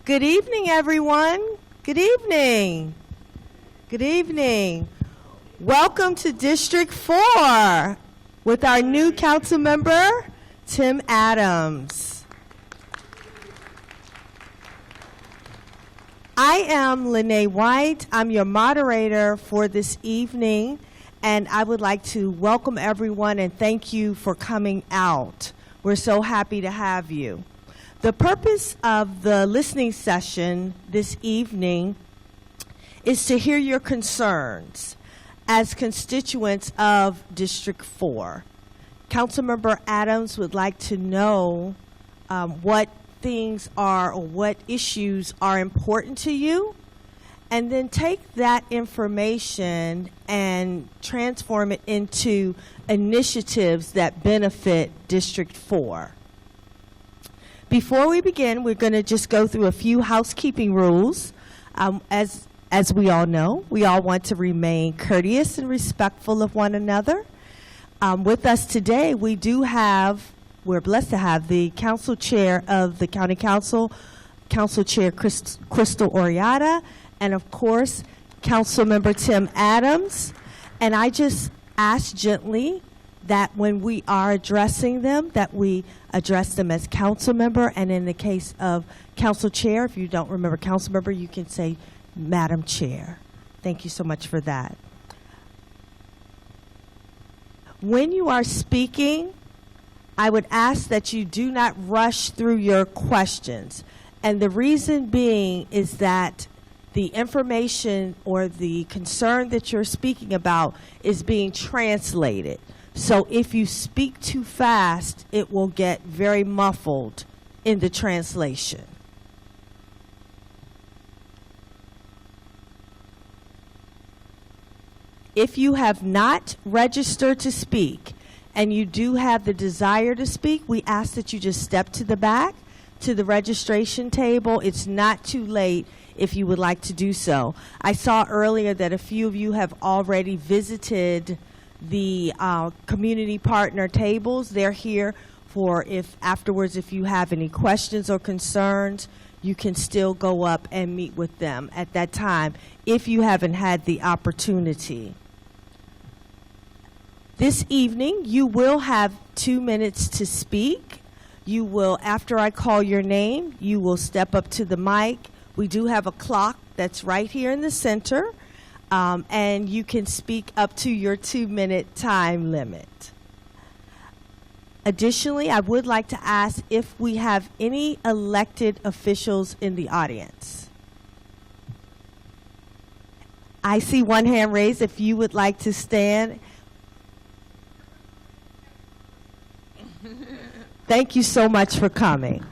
Good evening, everyone. Good evening. Good evening. Welcome to District 4 with our new council member, Tim Adams. I am Lene White. I'm your moderator for this evening, and I would like to welcome everyone and thank you for coming out. We're so happy to have you. The purpose of the listening session this evening is to hear your concerns as constituents of District 4. Councilmember Adams would like to know what things are or what issues are important to you, and then take that information and transform it into initiatives that benefit District 4. Before we begin, we're going to just go through a few housekeeping rules. As we all know, we all want to remain courteous and respectful of one another. With us today, we're blessed to have the Council Chair of the County Council, Council Chair Crystal Oriata, and of course, Councilmember Tim Adams. And I just ask gently that when we are addressing them, that we address them as council member, and in the case of council chair, if you don't remember council member, you can say Madam Chair. Thank you so much for that. When you are speaking, I would ask that you do not rush through your questions. And the reason being is that the information or the concern that you're speaking about is being translated. So if you speak too fast, it will get very muffled in the translation. If you have not registered to speak and you do have the desire to speak, we ask that you just step to the back to the registration table. It's not too late if you would like to do so. I saw earlier that a few of you have already visited the community partner tables. They're here for if you have any questions or concerns, you can still go up and meet with them at that time if you haven't had the opportunity. This evening, you will have 2 minutes to speak. You will, after I call your name, you will step up to the mic. We do have a clock that's right here in the center. And you can speak up to your 2-minute time limit. Additionally, I would like to ask if we have any elected officials in the audience. I see one hand raised. If you would like to stand. Thank you so much for coming.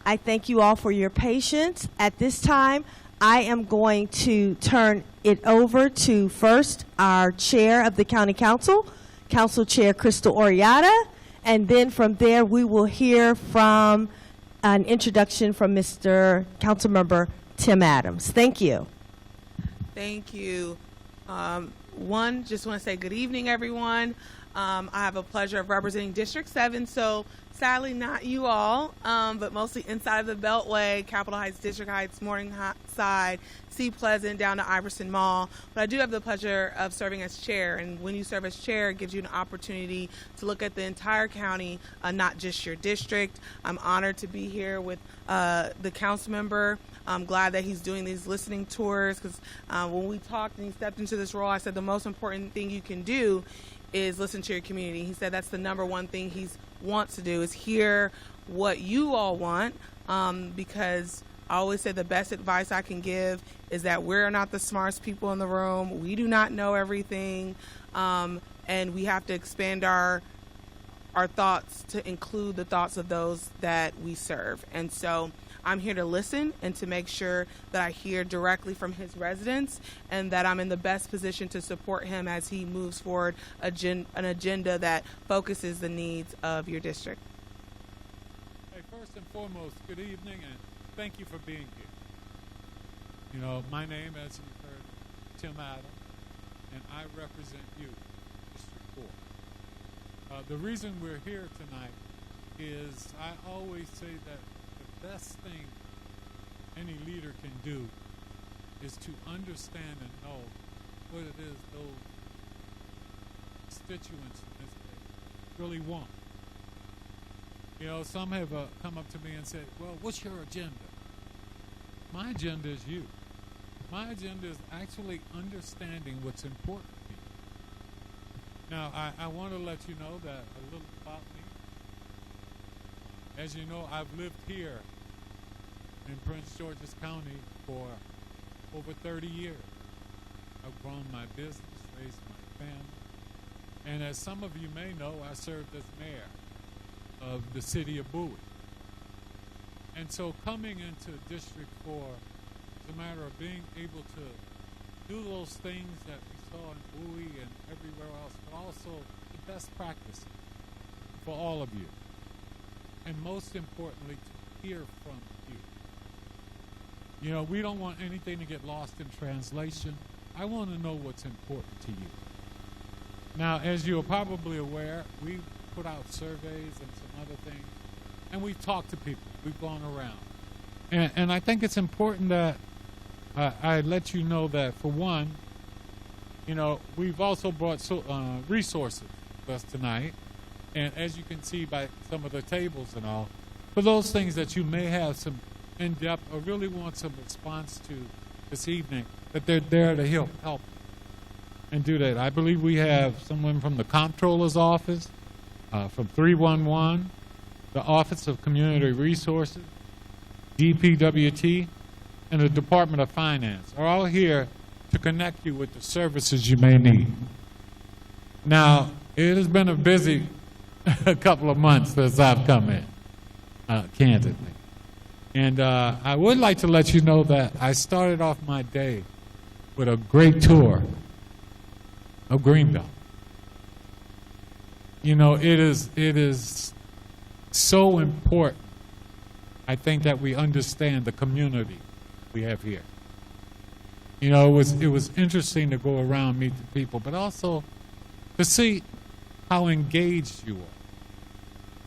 I thank you all for your patience. At this time, I am going to turn it over to first our chair of the County Council, Council Chair Crystal Oriata, and then from there we will hear from an introduction from Mr. Councilmember Tim Adams. Thank you. Thank you. Just want to say good evening, everyone. I have a pleasure of representing District 7, so sadly not you all, but mostly inside of the Beltway, Capitol Heights, District Heights, Morningside, Sea Pleasant, down to Iverson Mall. But I do have the pleasure of serving as chair, and when you serve as chair, it gives you an opportunity to look at the entire county, not just your district. I'm honored to be here with the council member. I'm glad that he's doing these listening tours, because when we talked and he stepped into this role, I said the most important thing you can do is listen to your community. He said that's the number one thing he wants to do, is hear what you all want, because I always say the best advice I can give is that we're not the smartest people in the room. We do not know everything, and we have to expand our thoughts to include the thoughts of those that we serve. And so I'm here to listen and to make sure that I hear directly from his residents, and that I'm in the best position to support him as he moves forward an agenda that focuses the needs of your district. Hey, first and foremost, good evening, and thank you for being here. You know, my name, as you've heard, Tim Adams, and I represent you, District 4. The reason we're here tonight is I always say that the best thing any leader can do is to understand and know what it is those constituents in this case really want. You know, some have come up to me and said, well, what's your agenda? My agenda is you. My agenda is actually understanding what's important to you. Now, I want to let you know that a little about me. As you know, I've lived here in Prince George's County for over 30 years. I've grown my business, raised my family. And as some of you may know, I served as mayor of the city of Bowie. And so coming into District 4 is a matter of being able to do those things that we saw in Bowie and everywhere else, but also the best practices for all of you. And most importantly, to hear from you. You know, we don't want anything to get lost in translation. I want to know what's important to you. Now, as you're probably aware, we put out surveys and some other things, and we've talked to people. We've gone around. And I think it's important that I let you know that, for one, you know, we've also brought resources with us tonight. And as you can see by some of the tables and all, for those things that you may have some in-depth or really want some response to this evening, that they're there to help and do that. I believe we have someone from the Comptroller's Office, from 311, the Office of Community Resources, DPWT, and the Department of Finance are all here to connect you with the services you may need. Now, it has been a busy a couple of months since I've come in, candidly. And I would like to let you know that I started off my day with a great tour of Greenbelt. You know, it is so important, I think, that we understand the community we have here. You know, it was interesting to go around, meet the people, but also to see how engaged you are.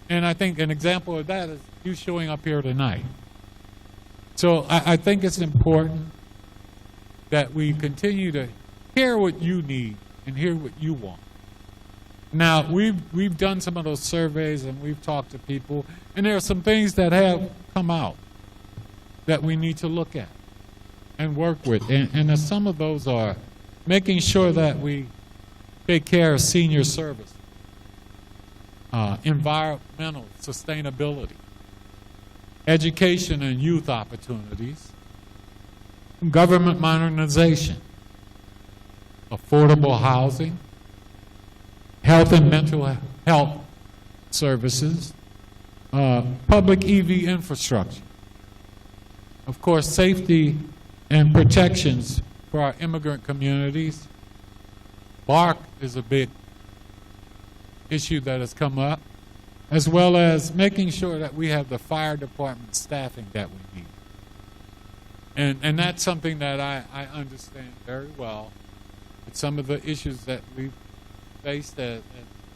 And I think an example of that is you showing up here tonight. So I think it's important that we continue to hear what you need and hear what you want. Now, we've done some of those surveys and we've talked to people, and there are some things that have come out that we need to look at and work with. And some of those are making sure that we take care of senior service, environmental sustainability, education and youth opportunities, government modernization, affordable housing, health and mental health services, public EV infrastructure, of course, safety and protections for our immigrant communities. BARC is a big issue that has come up, as well as making sure that we have the fire department staffing that we need. And that's something that I understand very well. It's some of the issues that we've faced as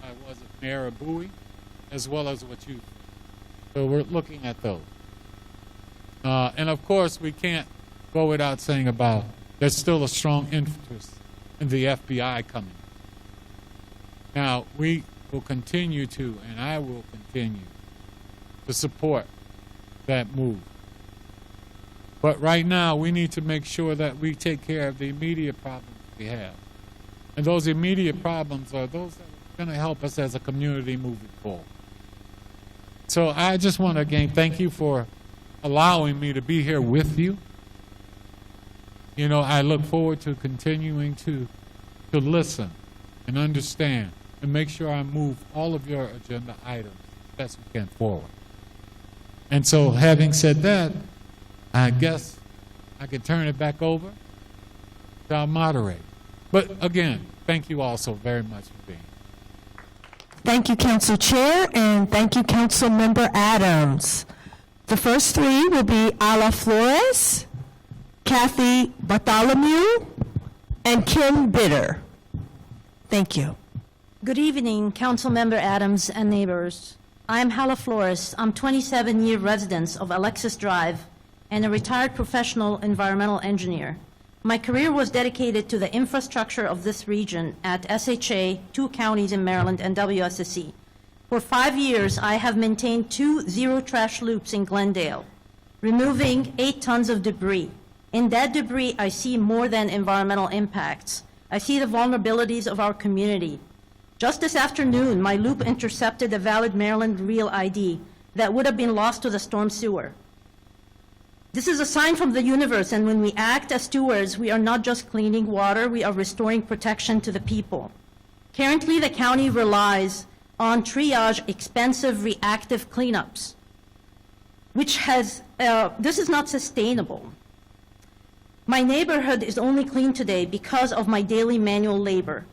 I was at Mayor of Bowie, as well as what you. So we're looking at those. And of course, we can't go without saying about there's still a strong interest in the FBI coming. Now, we will continue to, and I will continue to support that move. But right now, we need to make sure that we take care of the immediate problems we have. And those immediate problems are those that are going to help us as a community moving forward. So I just want to again thank you for allowing me to be here with you. You know, I look forward to continuing to listen and understand and make sure I move all of your agenda items as best we can forward. And so having said that, I guess I can turn it back over to our moderator. But again, thank you all so very much for being here. Thank you, Council Chair, and thank you, Council Member Adams. The first three will be Ala Flores, Kathy Bartholomew, and Kim Bitter. Thank you. Good evening, Councilmember Adams and neighbors. I'm Hala Flores. I'm 27-year resident of Alexis Drive and a retired professional environmental engineer. My career was dedicated to the infrastructure of this region at SHA, 2 counties in Maryland, and WSSC. For 5 years, I have maintained 2 zero-trash loops in Glendale, removing 8 tons of debris. In that debris, I see more than environmental impacts. I see the vulnerabilities of our community. Just this afternoon, my loop intercepted a valid Maryland Real ID that would have been lost to the storm sewer. This is a sign from the universe, and when we act as stewards, we are not just cleaning water, we are restoring protection to the people. Currently, the county relies on triage expensive reactive cleanups, which has, this is not sustainable. My neighborhood is only clean today because of my daily manual labor.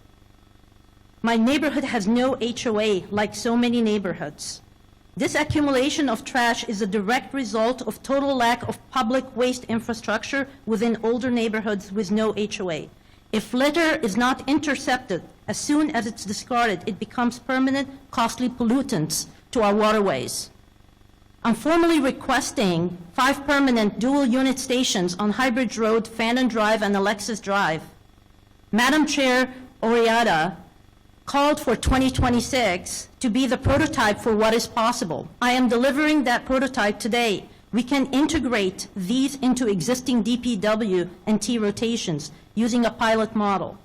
My neighborhood has no HOA like so many neighborhoods. This accumulation of trash is a direct result of total lack of public waste infrastructure within older neighborhoods with no HOA. If litter is not intercepted as soon as it's discarded, it becomes permanent, costly pollutants to our waterways. I'm formally requesting 5 permanent dual unit stations on Highbridge Road, Fannin Drive, and Alexis Drive. Madam Chair Oriata called for 2026 to be the prototype for what is possible. I am delivering that prototype today. We can integrate these into existing DPW and T rotations using a pilot model.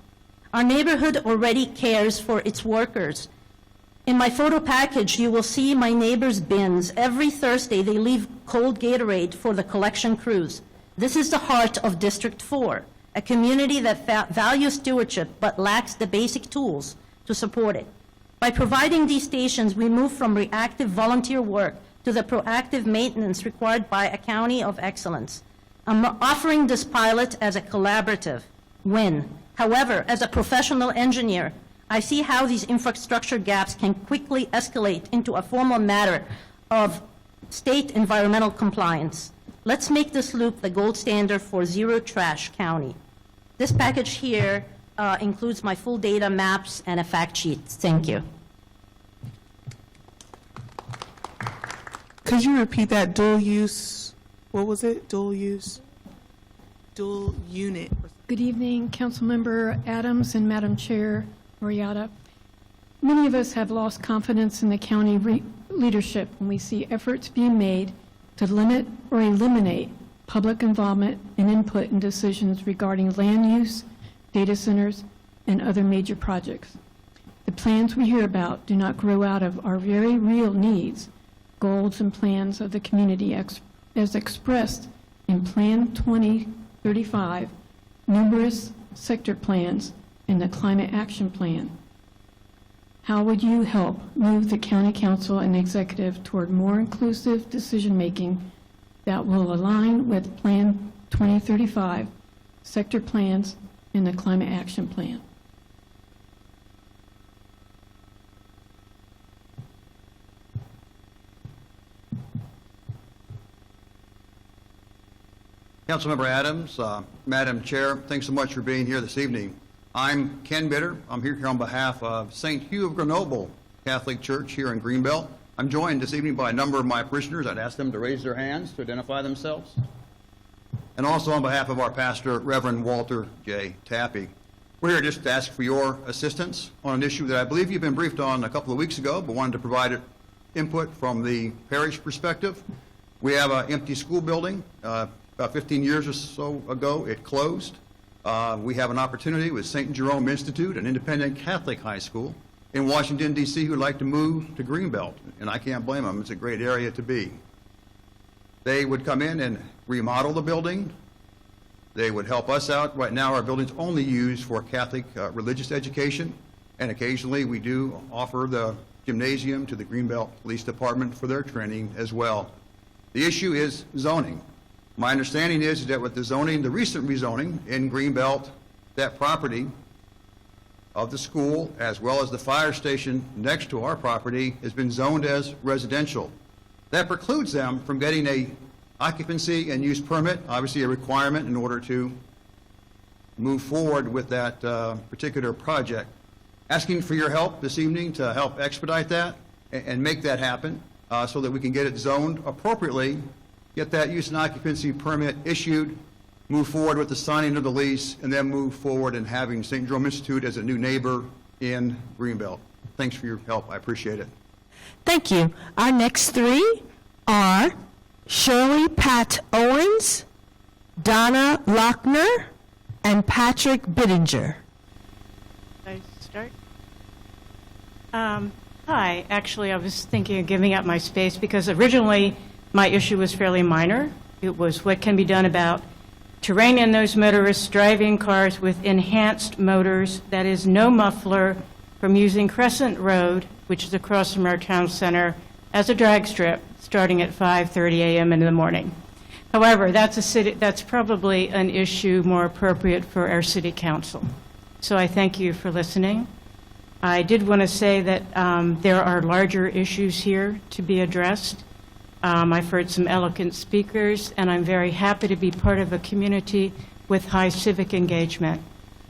Our neighborhood already cares for its workers. In my photo package, you will see my neighbors' bins. Every Thursday, they leave cold Gatorade for the collection crews. This is the heart of District 4, a community that values stewardship but lacks the basic tools to support it. By providing these stations, we move from reactive volunteer work to the proactive maintenance required by a county of excellence. I'm offering this pilot as a collaborative win. However, as a professional engineer, I see how these infrastructure gaps can quickly escalate into a formal matter of state environmental compliance. Let's make this loop the gold standard for zero trash county. This package here includes my full data maps and a fact sheet. Thank you. Could you repeat that dual use? What was it? Dual use? Dual unit. Good evening, Councilmember Adams and Madam Chair Moriata. Many of us have lost confidence in the county leadership when we see efforts being made to limit or eliminate public involvement and input in decisions regarding land use, data centers, and other major projects. The plans we hear about do not grow out of our very real needs, goals, and plans of the community as expressed in Plan 2035, numerous sector plans, and the Climate Action Plan. How would you help move the County Council and Executive toward more inclusive decision-making that will align with Plan 2035, sector plans, and the Climate Action Plan? Councilmember Adams, Madam Chair, thanks so much for being here this evening. I'm Ken Bitter. I'm here on behalf of St. Hugh of Grenoble Catholic Church here in Greenbelt. I'm joined this evening by a number of my parishioners. I'd ask them to raise their hands to identify themselves. And also on behalf of our pastor, Reverend Walter J. Tappy. We're here just to ask for your assistance on an issue that I believe you've been briefed on a couple of weeks ago, but wanted to provide input from the parish perspective. We have an empty school building. About 15 years or so ago, it closed. We have an opportunity with St. Jerome Institute, an independent Catholic high school in Washington, D.C., who would like to move to Greenbelt, and I can't blame them. It's a great area to be. They would come in and remodel the building. They would help us out. Right now, our building's only used for Catholic religious education, and occasionally we do offer the gymnasium to the Greenbelt Police Department for their training as well. The issue is zoning. My understanding is that with the zoning, the recent rezoning in Greenbelt, that property of the school, as well as the fire station next to our property, has been zoned as residential. That precludes them from getting a occupancy and use permit, obviously a requirement in order to move forward with that particular project. Asking for your help this evening to help expedite that and make that happen so that we can get it zoned appropriately get that use and occupancy permit issued, move forward with the signing of the lease, and then move forward in having St. Jerome Institute as a new neighbor in Greenbelt. Thanks for your help. I appreciate it. Thank you. Our next three are Shirley Pat Owens, Donna Lochner, and Patrick Bittinger. I start? Hi. Actually, I was thinking of giving up my space because originally my issue was fairly minor. It was what can be done about terrain in those motorists driving cars with enhanced motors, that is, no muffler, from using Crescent Road, which is across from our town center, as a drag strip starting at 5:30 a.m. in the morning. However, that's probably an issue more appropriate for our city council. So I thank you for listening. I did want to say that there are larger issues here to be addressed. I've heard some eloquent speakers, and I'm very happy to be part of a community with high civic engagement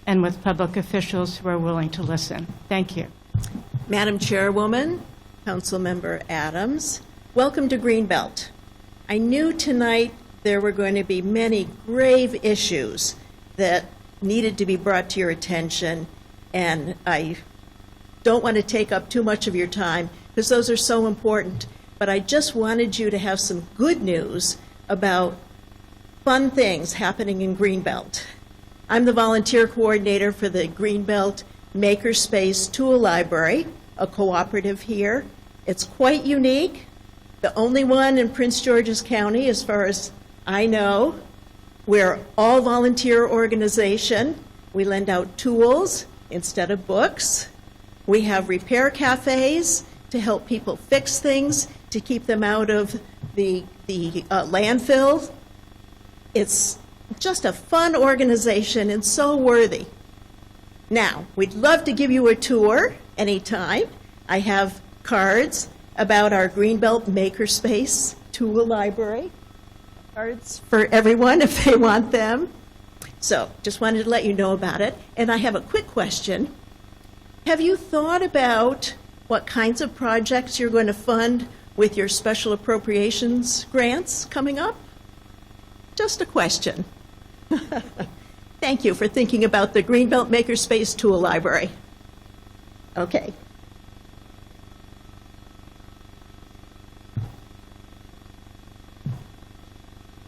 and with public officials who are willing to listen. Thank you. Madam Chairwoman, Councilmember Adams, welcome to Greenbelt. I knew tonight there were going to be many grave issues that needed to be brought to your attention, and I don't want to take up too much of your time because those are so important. But I just wanted you to have some good news about fun things happening in Greenbelt. I'm the volunteer coordinator for the Greenbelt Makerspace Tool Library, a cooperative here. It's quite unique, the only one in Prince George's County as far as I know. We're all volunteer organization. We lend out tools instead of books. We have repair cafes to help people fix things, to keep them out of the landfill. It's just a fun organization and so worthy. Now, we'd love to give you a tour anytime. I have cards about our Greenbelt Makerspace Tool Library. Cards for everyone if they want them. So, just wanted to let you know about it. And I have a quick question. Have you thought about what kinds of projects you're going to fund with your special appropriations grants coming up? Just a question. Thank you for thinking about the Greenbelt Makerspace Tool Library. Okay.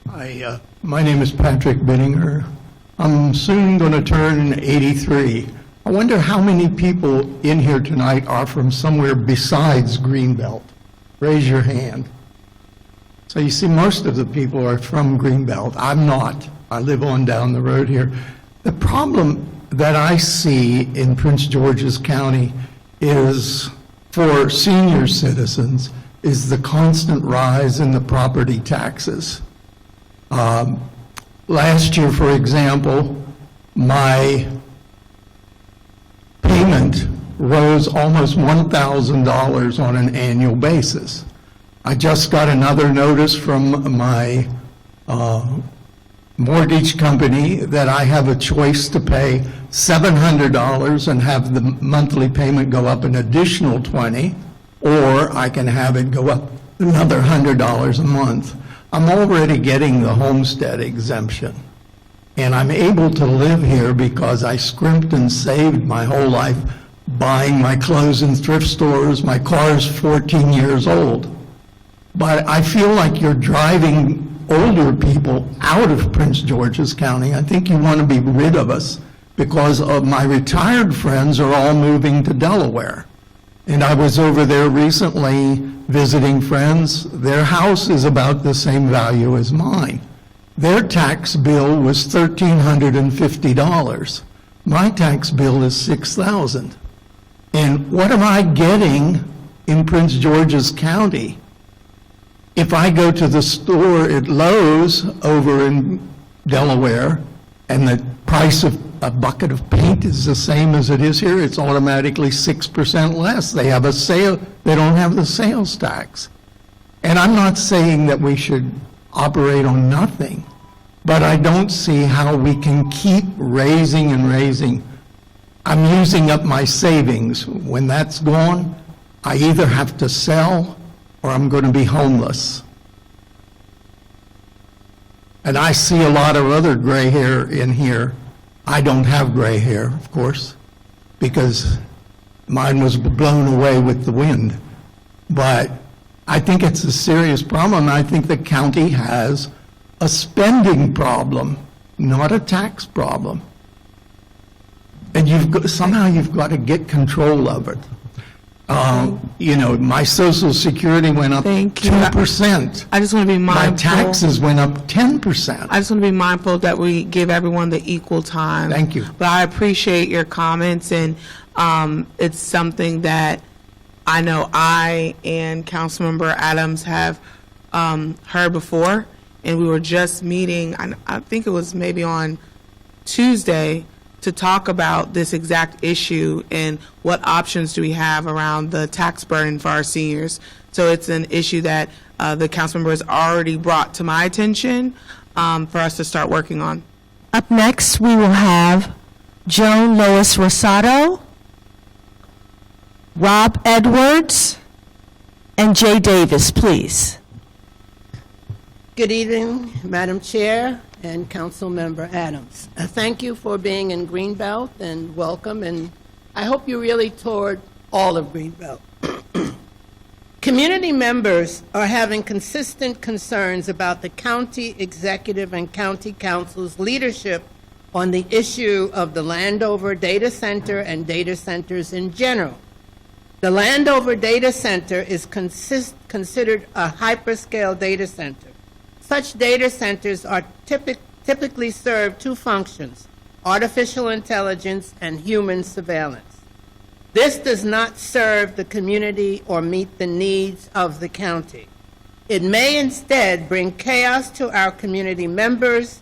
Hi, my name is Patrick Bittinger. I'm soon going to turn 83. I wonder how many people in here tonight are from somewhere besides Greenbelt. Raise your hand. So you see, most of the people are from Greenbelt. I'm not. I live on down the road here. The problem that I see in Prince George's County is, for senior citizens, is the constant rise in the property taxes. Last year, for example, my payment rose almost $1,000 on an annual basis. I just got another notice from my mortgage company that I have a choice to pay $700 and have the monthly payment go up an additional $20, or I can have it go up another $100 a month. I'm already getting the homestead exemption, and I'm able to live here because I scrimped and saved my whole life buying my clothes in thrift stores. My car's 14 years old. But I feel like you're driving older people out of Prince George's County. I think you want to be rid of us because of my retired friends are all moving to Delaware. And I was over there recently visiting friends. Their house is about the same value as mine. Their tax bill was $1,350. My tax bill is $6,000. And what am I getting in Prince George's County? If I go to the store at Lowe's over in Delaware and the price of a bucket of paint is the same as it is here, it's automatically 6% less. They have a sale, they don't have the sales tax. And I'm not saying that we should operate on nothing, but I don't see how we can keep raising and raising. I'm using up my savings. When that's gone, I either have to sell or I'm going to be homeless. And I see a lot of other gray hair in here. I don't have gray hair, of course, because mine was blown away with the wind. But I think it's a serious problem. I think the county has a spending problem, not a tax problem. And somehow you've got to get control of it. My Social Security went up Thank you. 2%. I just want to be mindful. My taxes went up 10%. I just want to be mindful that we give everyone the equal time. Thank you. But I appreciate your comments, and it's something that I know I and Councilmember Adams have heard before, and we were just meeting, I think it was maybe on Tuesday, to talk about this exact issue and what options do we have around the tax burden for our seniors. So it's an issue that the council member has already brought to my attention for us to start working on. Up next, we will have Joan Lois Rosado, Rob Edwards, and Jay Davis, please. Good evening, Madam Chair and Councilmember Adams. Thank you for being in Greenbelt, and welcome, and I hope you really toured all of Greenbelt. Community members are having consistent concerns about the county executive and county council's leadership on the issue of the Landover data center and data centers in general. The Landover data center is considered a hyperscale data center. Such data centers are typically serve two functions: artificial intelligence and human surveillance. This does not serve the community or meet the needs of the county. It may instead bring chaos to our community members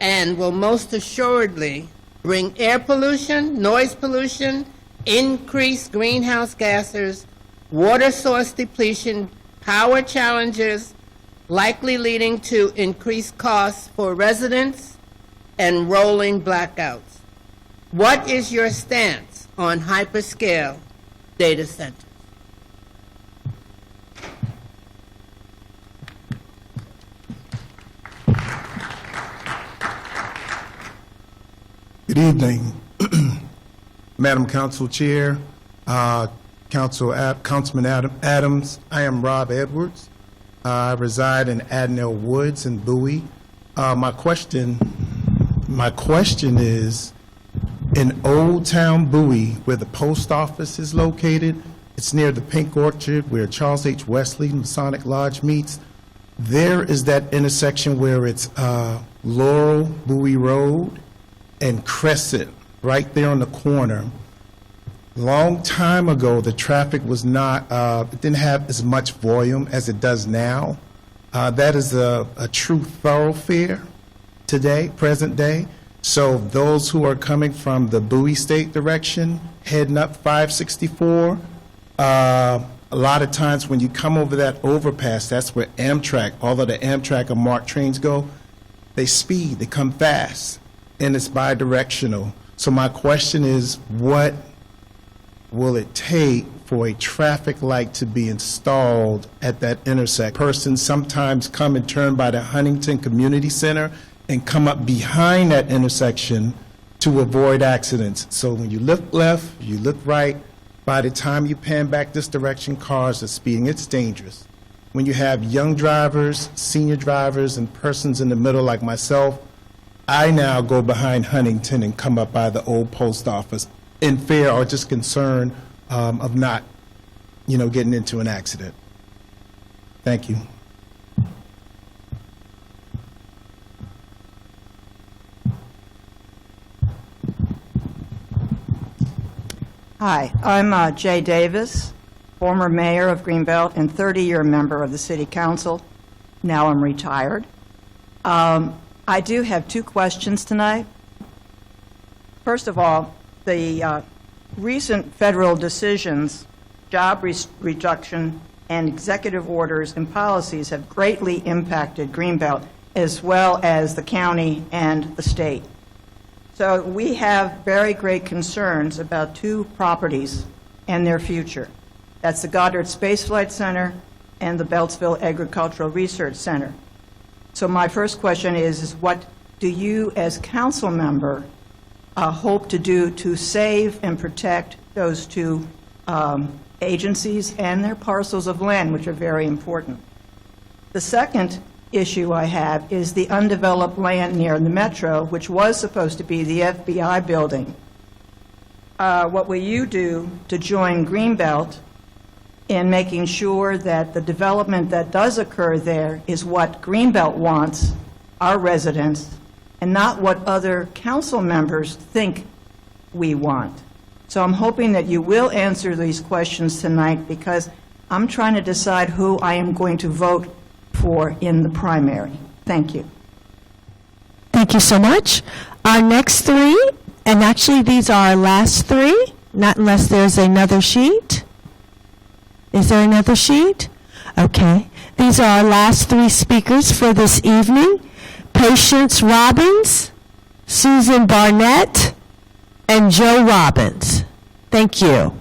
and will most assuredly bring air pollution, noise pollution, increased greenhouse gases, water source depletion, power challenges, likely leading to increased costs for residents and rolling blackouts. What is your stance on hyperscale data centers? Good evening, Madam Council Chair, Councilman Adams. I am Rob Edwards. I reside in Adnell Woods in Bowie. My question is, in Old Town Bowie, where the post office is located, it's near the Pink Orchard where Charles H. Wesley Masonic Lodge meets. There is that intersection where it's Laurel, Bowie Road, and Crescent, right there on the corner. Long time ago, the traffic was not, it didn't have as much volume as it does now. That is a true thoroughfare today, present day. So those who are coming from the Bowie State direction, heading up 564, a lot of times when you come over that overpass, that's where Amtrak, all of the Amtrak and MARC trains go, they speed, they come fast, and it's bi-directional. So my question is, what will it take for a traffic light to be installed at that intersection? Persons sometimes come and turn by the Huntington Community Center and come up behind that intersection to avoid accidents. So when you look left, you look right, by the time you pan back this direction, cars are speeding. It's dangerous. When you have young drivers, senior drivers, and persons in the middle like myself, I now go behind Huntington and come up by the old post office in fear or just concern of not, getting into an accident. Thank you. Hi, I'm Jay Davis, former mayor of Greenbelt and 30-year member of the City Council. Now I'm retired. I do have two questions tonight. First of all, the recent federal decisions, job reduction, and executive orders and policies have greatly impacted Greenbelt, as well as the county and the state. So we have very great concerns about two properties and their future. That's the Goddard Space Flight Center and the Beltsville Agricultural Research Center. So my first question is what do you, as council member, hope to do to save and protect those two agencies and their parcels of land, which are very important? The second issue I have is the undeveloped land near the Metro, which was supposed to be the FBI building. What will you do to join Greenbelt in making sure that the development that does occur there is what Greenbelt wants, our residents, and not what other council members think we want? So I'm hoping that you will answer these questions tonight, because I'm trying to decide who I am going to vote for in the primary. Thank you. Thank you so much. Our next three, and actually these are our last three, not unless there's another sheet. Is there another sheet? Okay. These are our last three speakers for this evening. Patience Robbins, Susan Barnett, and Joe Robbins. Thank you.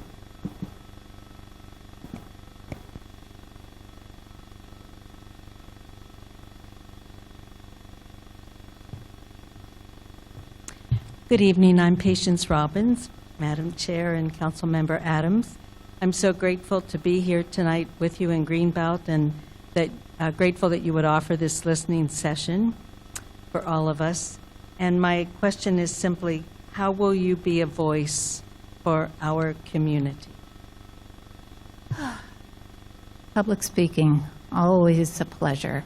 Good evening. I'm Patience Robbins, Madam Chair and Councilmember Adams. I'm so grateful to be here tonight with you in Greenbelt, and that grateful that you would offer this listening session for all of us. And my question is simply, how will you be a voice for our community? Public speaking, always a pleasure.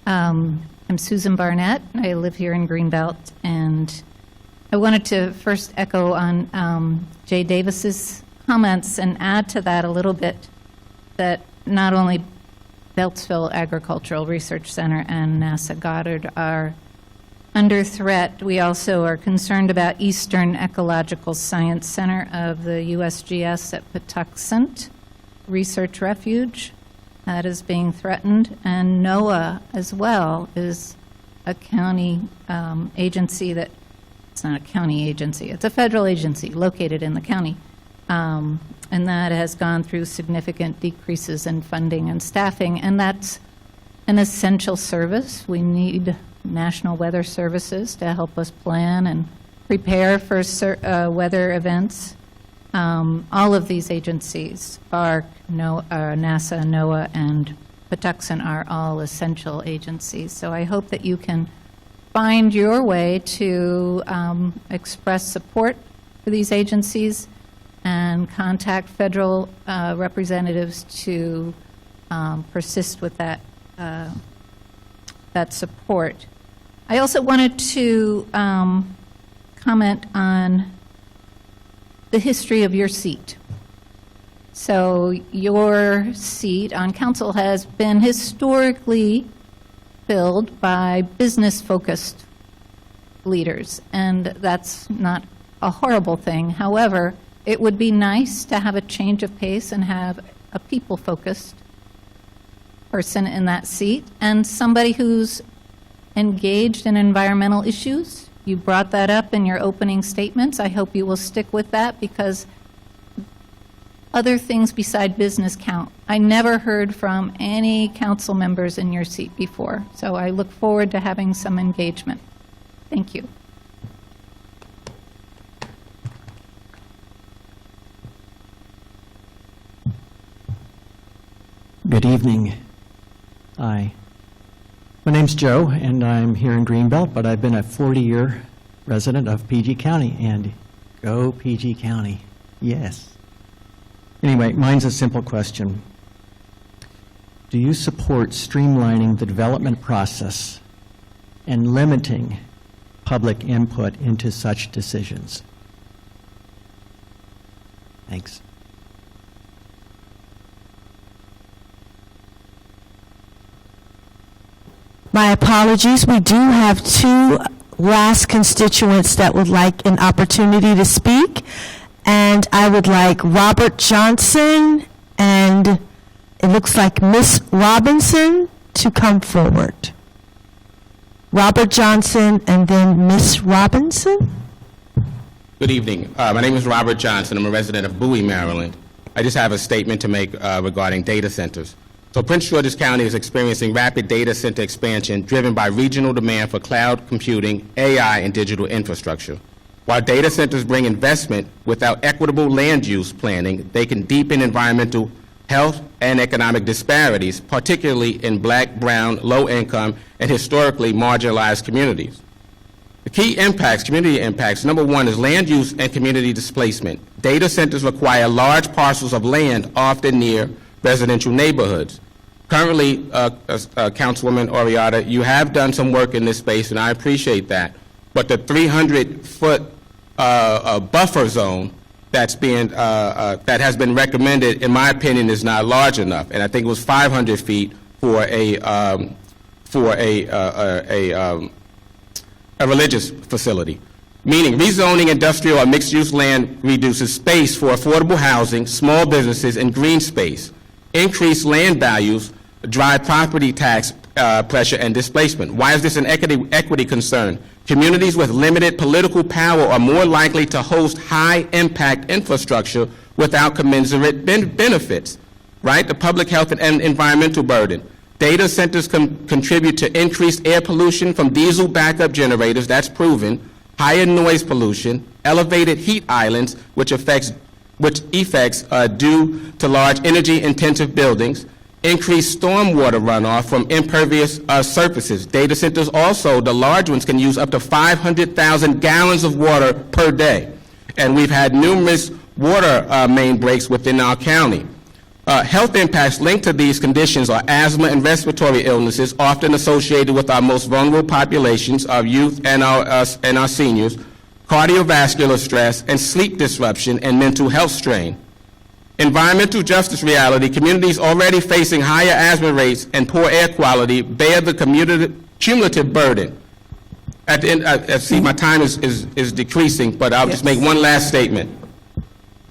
I'm Susan Barnett. I live here in Greenbelt, and I wanted to first echo on Jay Davis's comments and add to that a little bit that not only Beltsville Agricultural Research Center and NASA Goddard are under threat, we also are concerned about Eastern Ecological Science Center of the USGS at Patuxent Research Refuge. That is being threatened, and NOAA as well is a county agency that, it's not a county agency, it's a federal agency located in the county. And that has gone through significant decreases in funding and staffing, and that's an essential service. We need National Weather Services to help us plan and prepare for weather events. All of these agencies, ARC, NASA, NOAA, and Patuxent, are all essential agencies. So I hope that you can find your way to express support for these agencies and contact federal representatives to persist with that support. I also wanted to comment on the history of your seat. So your seat on council has been historically filled by business-focused leaders, and that's not a horrible thing. However, it would be nice to have a change of pace and have a people-focused person in that seat and somebody who's engaged in environmental issues. You brought that up in your opening statements. I hope you will stick with that, because other things beside business count. I never heard from any council members in your seat before, so I look forward to having some engagement. Thank you. Good evening. Hi. My name's Joe, and I'm here in Greenbelt, but I've been a 40-year resident of PG County, and go PG County. Yes. Anyway, mine's a simple question. Do you support streamlining the development process and limiting public input into such decisions? Thanks. My apologies. We do have two last constituents that would like an opportunity to speak. And I would like Robert Johnson and it looks like Miss Robinson to come forward. Robert Johnson and then Miss Robinson. Good evening. My name is Robert Johnson. I'm a resident of Bowie, Maryland. I just have a statement to make regarding data centers. So Prince George's County is experiencing rapid data center expansion driven by regional demand for cloud computing, AI, and digital infrastructure. While data centers bring investment, without equitable land use planning, they can deepen environmental, health, and economic disparities, particularly in black, brown, low-income, and historically marginalized communities. The key impacts, community impacts, number one is land use and community displacement. Data centers require large parcels of land, often near residential neighborhoods. Currently, Councilwoman Oriata, you have done some work in this space, and I appreciate that. But the 300-foot buffer zone that's being that has been recommended, in my opinion, is not large enough. And I think it was 500 feet for a religious facility. Meaning, rezoning industrial or mixed-use land reduces space for affordable housing, small businesses, and green space. Increased land values drive property tax pressure and displacement. Why is this an equity concern? Communities with limited political power are more likely to host high-impact infrastructure without commensurate benefits, right? The public health and environmental burden. Data centers contribute to increased air pollution from diesel backup generators, that's proven, higher noise pollution, elevated heat islands, which effects due to large energy-intensive buildings, increased stormwater runoff from impervious surfaces. Data centers also, the large ones, can use up to 500,000 gallons of water per day. And we've had numerous water main breaks within our county. Health impacts linked to these conditions are asthma and respiratory illnesses, often associated with our most vulnerable populations, our youth and our seniors, cardiovascular stress, and sleep disruption and mental health strain. Environmental justice reality, communities already facing higher asthma rates and poor air quality bear the cumulative burden. At the end, I see my time is decreasing, but I'll just make one last statement.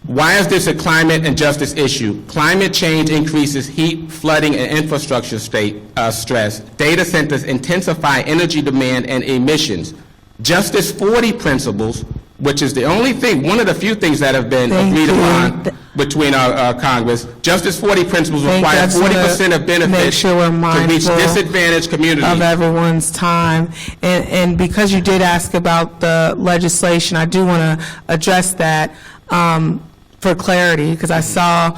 Why is this a climate and justice issue? Climate change increases heat, flooding, and infrastructure stress. Data centers intensify energy demand and emissions. Justice 40 principles, which is the only thing, one of the few things that have been agreed upon between our Congress. Justice 40 principles require 40% of benefits make sure we're to reach mindful disadvantaged communities. of everyone's time. And because you did ask about the legislation, I do want to address that for clarity, because I saw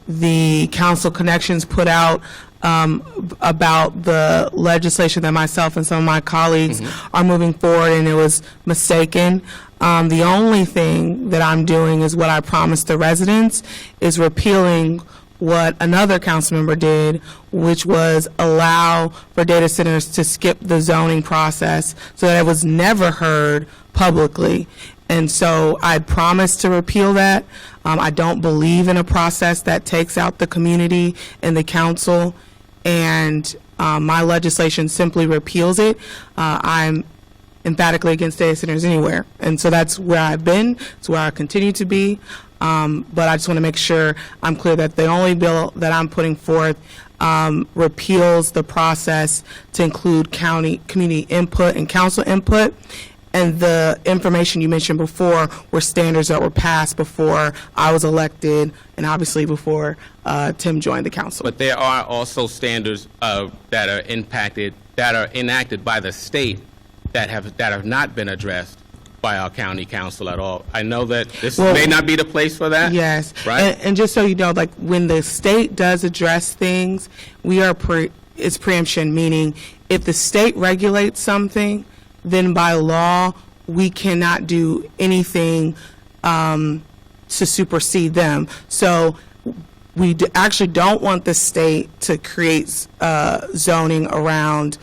the Council Connections put out about the legislation that myself and some of my colleagues are moving forward, and it was mistaken. The only thing that I'm doing is what I promised the residents, is repealing what another council member did, which was allow for data centers to skip the zoning process so that it was never heard publicly. And so I promised to repeal that. I don't believe in a process that takes out the community and the council, and my legislation simply repeals it. I'm emphatically against data centers anywhere, and so that's where I've been. It's where I continue to be. But I just want to make sure I'm clear that the only bill that I'm putting forth repeals the process to include community input and council input. And the information you mentioned before were standards that were passed before I was elected, and obviously before Tim joined the council. But there are also standards that are enacted by the state that have not been addressed by our county council at all. I know that this may not be the place for that. Yes, right. And just so you know, like when the state does address things, we are it's preemption, meaning if the state regulates something, then by law we cannot do anything to supersede them. So we actually don't want the state to create zoning around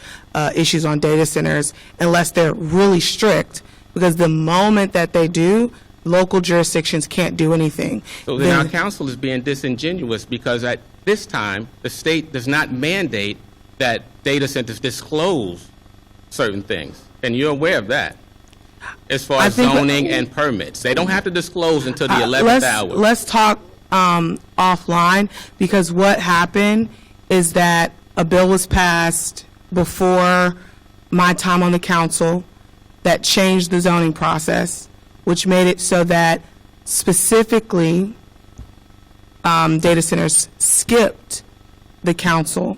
issues on data centers unless they're really strict, because the moment that they do, local jurisdictions can't do anything. So then our council is being disingenuous, because at this time the state does not mandate that data centers disclose certain things. And you're aware of that, as far as zoning and permits. They don't have to disclose until the 11th hour. Let's talk offline, because what happened is that a bill was passed before my time on the council that changed the zoning process, which made it so that specifically data centers skipped the council,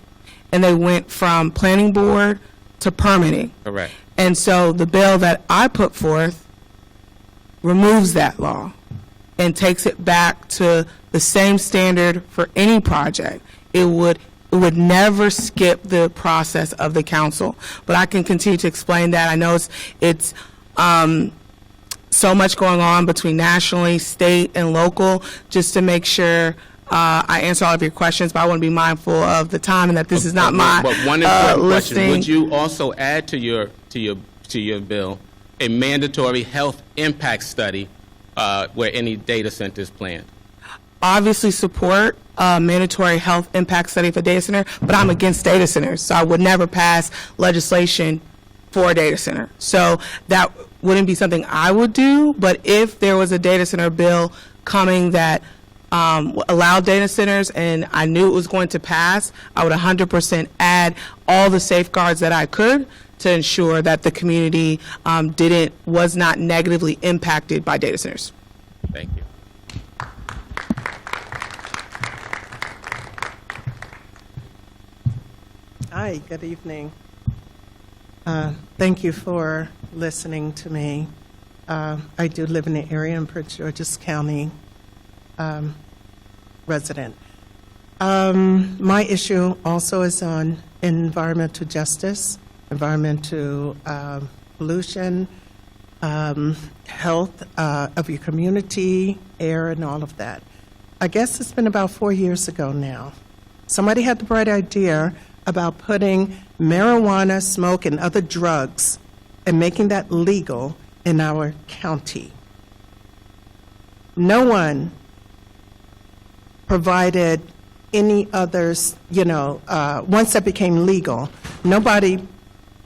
and they went from planning board to permitting. Correct. And so the bill that I put forth removes that law and takes it back to the same standard for any project. It would never skip the process of the council. But I can continue to explain that. I know it's so much going on between nationally, state, and local, just to make sure I answer all of your questions, but I want to be mindful of the time and that this is not my But one important listing. question, would you also add to your bill a mandatory health impact study where any data center is planned? Obviously support a mandatory health impact study for data center, but I'm against data centers, so I would never pass legislation for a data center. So that wouldn't be something I would do, but if there was a data center bill coming that allowed data centers and I knew it was going to pass, I would 100% add all the safeguards that I could to ensure that the community was not negatively impacted by data centers. Thank you. Hi, good evening. Thank you for listening to me. I do live in the area in Prince George's County, resident. My issue also is on environmental justice, environmental pollution, health of your community, air, and all of that. I guess it's been about 4 years ago now. Somebody had the bright idea about putting marijuana, smoke, and other drugs and making that legal in our county. No one provided any others, once that became legal, nobody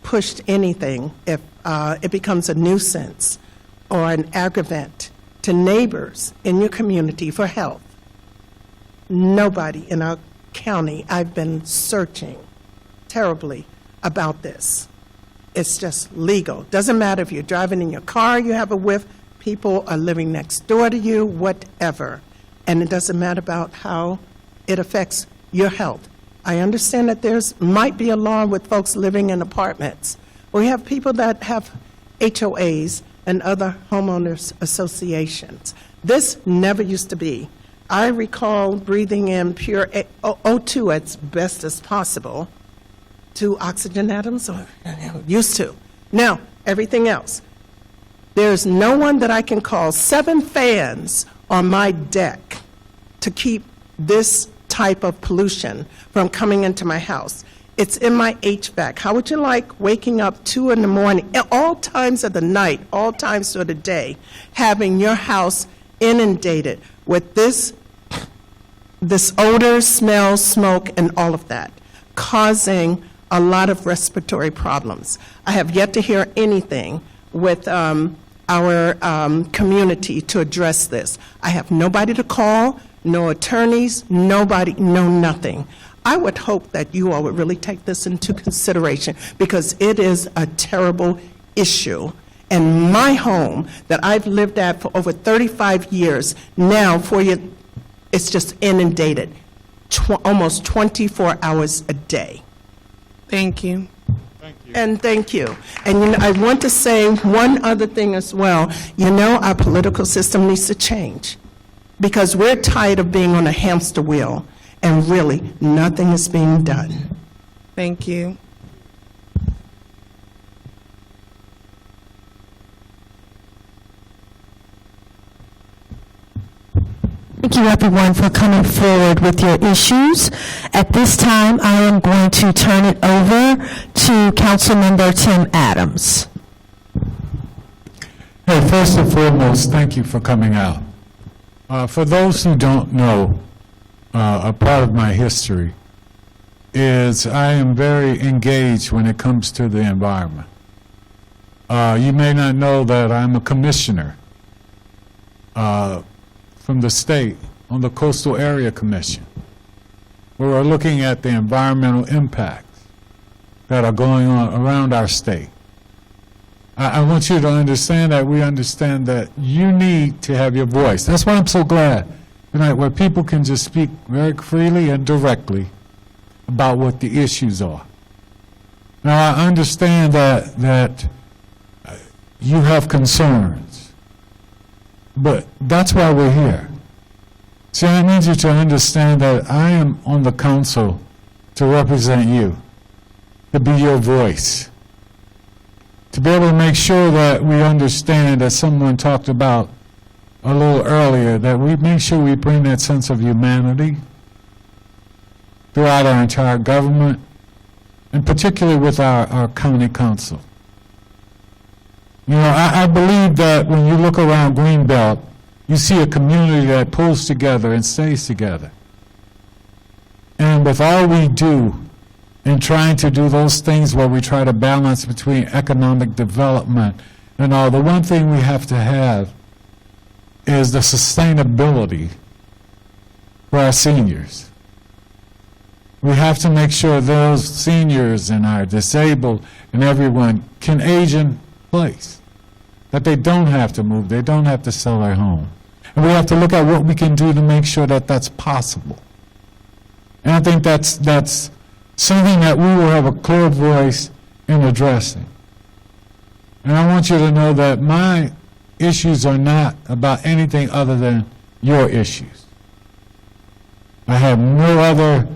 pushed anything if it becomes a nuisance or an aggravant to neighbors in your community for health. Nobody in our county, I've been searching terribly about this. It's just legal. Doesn't matter if you're driving in your car, you have a whiff, people are living next door to you, whatever. And it doesn't matter about how it affects your health. I understand that might be a law with folks living in apartments. We have people that have HOAs and other homeowners associations. This never used to be. I recall breathing in pure O2 as best as possible, 2 oxygen atoms, or used to. Now, everything else. There's no one that I can call, 7 fans on my deck to keep this type of pollution from coming into my house. It's in my HVAC. How would you like waking up 2 in the morning, at all times of the night, all times of the day, having your house inundated with this odor, smell, smoke, and all of that, causing a lot of respiratory problems. I have yet to hear anything with our community to address this. I have nobody to call, no attorneys, nobody, no nothing. I would hope that you all would really take this into consideration because it is a terrible issue. And my home that I've lived at for over 35 years, now it's just inundated, almost 24 hours a day. Thank you. Thank you. And thank you. And I want to say one other thing as well. Our political system needs to change because we're tired of being on a hamster wheel and really nothing is being done. Thank you. Thank you, everyone, for coming forward with your issues. At this time, I am going to turn it over to Councilmember Tim Adams. Hey, first and foremost, thank you for coming out. For those who don't know, a part of my history is I am very engaged when it comes to the environment. You may not know that I'm a commissioner from the state on the Coastal Area Commission, where we're looking at the environmental impacts that are going on around our state. I want you to understand that we understand that you need to have your voice. That's why I'm so glad tonight, where people can just speak very freely and directly about what the issues are. Now, I understand that you have concerns, but that's why we're here. See, I need you to understand that I am on the council to represent you, to be your voice, to be able to make sure that we understand, as someone talked about a little earlier, that we make sure we bring that sense of humanity throughout our entire government, and particularly with our county council. You know, I believe that when you look around Greenbelt, you see a community that pulls together and stays together. And with all we do in trying to do those things where we try to balance between economic development and all, the one thing we have to have is the sustainability for our seniors. We have to make sure those seniors and our disabled and everyone can age in place, that they don't have to move, they don't have to sell their home. And we have to look at what we can do to make sure that that's possible. And I think that's something that we will have a clear voice in addressing. And I want you to know that my issues are not about anything other than your issues. I have no other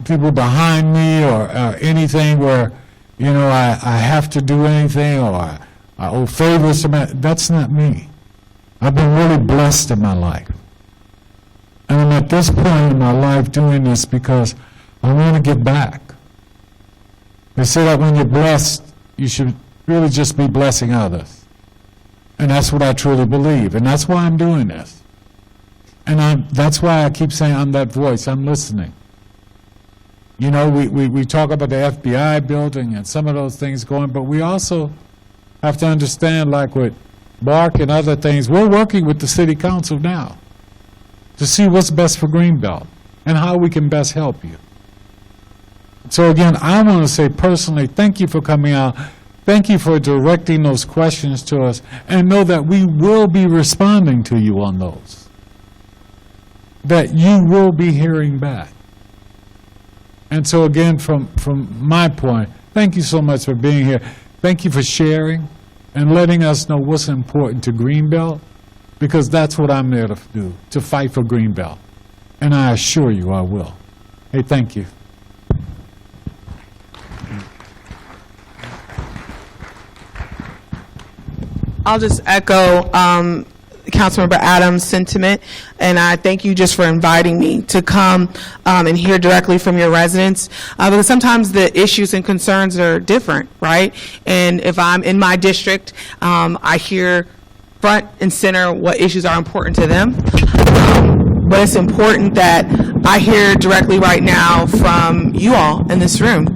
people behind me or anything where, you know, I have to do anything or I owe favors to my, that's not me. I've been really blessed in my life. And I'm at this point in my life doing this because I want to give back. They say that when you're blessed, you should really just be blessing others. And that's what I truly believe. And that's why I'm doing this. And that's why I keep saying I'm that voice. I'm listening. You know, we talk about the FBI building and some of those things going, but we also have to understand, like with Bark and other things, we're working with the city council now to see what's best for Greenbelt and how we can best help you. So again, I want to say personally, thank you for coming out. Thank you for directing those questions to us, and know that we will be responding to you on those, that you will be hearing back. And so again, from my point, thank you so much for being here. Thank you for sharing and letting us know what's important to Greenbelt, because that's what I'm there to do, to fight for Greenbelt. And I assure you I will. Hey, thank you. I'll just echo Councilmember Adams' sentiment, and I thank you just for inviting me to come and hear directly from your residents, because sometimes the issues and concerns are different, right? And if I'm in my district, I hear front and center what issues are important to them. But it's important that I hear directly right now from you all in this room,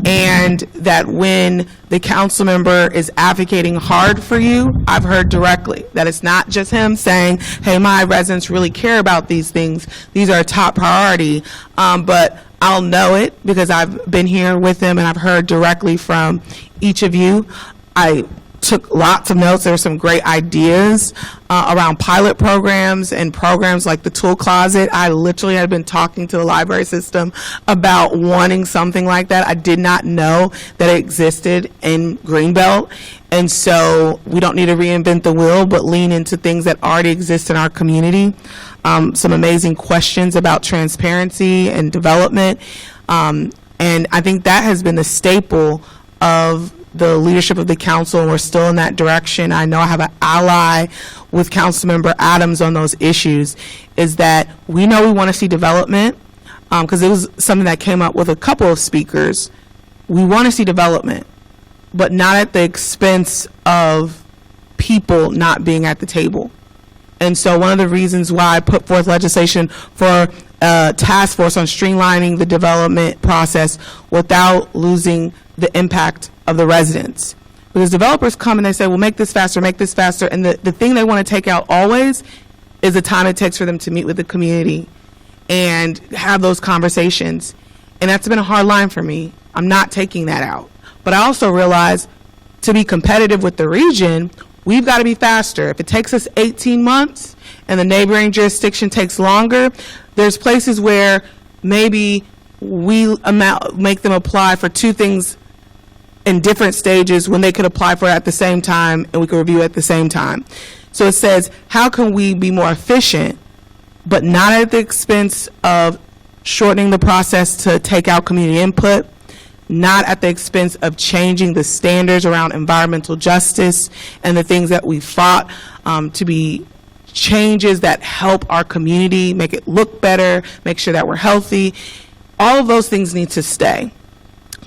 and that when the council member is advocating hard for you, I've heard directly that it's not just him saying, hey, my residents really care about these things, these are a top priority, but I'll know it because I've been here with them and I've heard directly from each of you. I took lots of notes. There were some great ideas around pilot programs and programs like the tool closet. I literally had been talking to the library system about wanting something like that. I did not know that it existed in Greenbelt. And so we don't need to reinvent the wheel, but lean into things that already exist in our community. Some amazing questions about transparency and development. And I think that has been the staple of the leadership of the council, and we're still in that direction. I know I have an ally with Councilmember Adams on those issues, is that we know we want to see development, because it was something that came up with a couple of speakers. We want to see development, but not at the expense of people not being at the table. And so one of the reasons why I put forth legislation for a task force on streamlining the development process without losing the impact of the residents. Because developers come and they say, well, make this faster, and the thing they want to take out always is the time it takes for them to meet with the community and have those conversations. And that's been a hard line for me. I'm not taking that out. But I also realize, to be competitive with the region, we've got to be faster. If it takes us 18 months and the neighboring jurisdiction takes longer, there's places where maybe we make them apply for 2 things in different stages when they could apply for it at the same time and we could review it at the same time. So it says, how can we be more efficient, but not at the expense of shortening the process to take out community input, not at the expense of changing the standards around environmental justice and the things that we fought to be changes that help our community, make it look better, make sure that we're healthy. All of those things need to stay.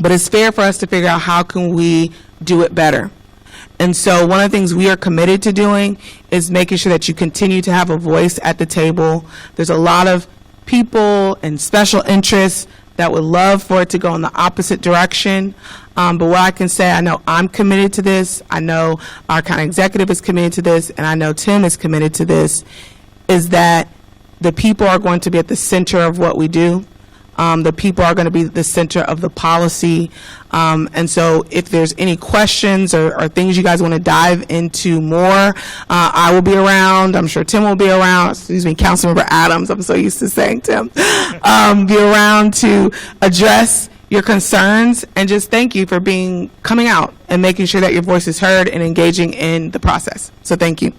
But it's fair for us to figure out how can we do it better. And so one of the things we are committed to doing is making sure that you continue to have a voice at the table. There's a lot of people and special interests that would love for it to go in the opposite direction. But what I can say, I know I'm committed to this. I know our county executive is committed to this, and I know Tim is committed to this, is that the people are going to be at the center of what we do. The people are going to be the center of the policy. And so if there's any questions or things you guys want to dive into more, I will be around. I'm sure Tim will be around. Excuse me, Councilmember Adams. I'm so used to saying Tim. Be around to address your concerns, and just thank you for coming out and making sure that your voice is heard and engaging in the process. So thank you.